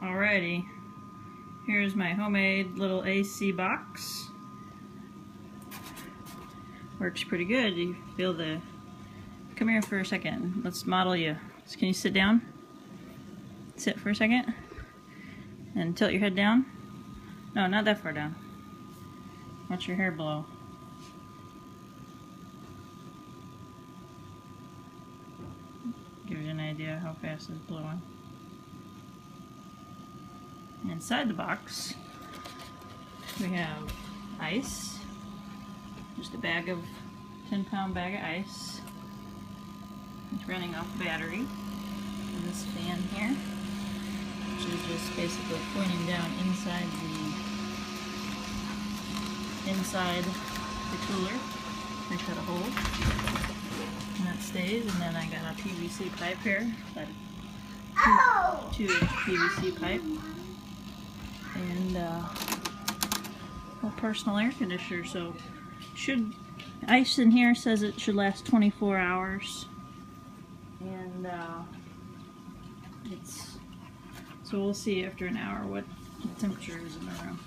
Alrighty, here's my homemade little AC box. Works pretty good. You feel the... Come here for a second. Let's model you. So can you sit down? Sit for a second. And tilt your head down. No, not that far down. Watch your hair blow. Gives you an idea how fast it's blowing. Inside the box, we have ice. Just a 10-pound bag of ice. It's running off battery. And this fan here, which is just basically pointing down inside the cooler. I cut a hole, and that stays. And then I got a PVC pipe here, like two PVC pipe, and a personal air conditioner. So ice in here says it should last 24 hours, and so we'll see after an hour what the temperature is in the room.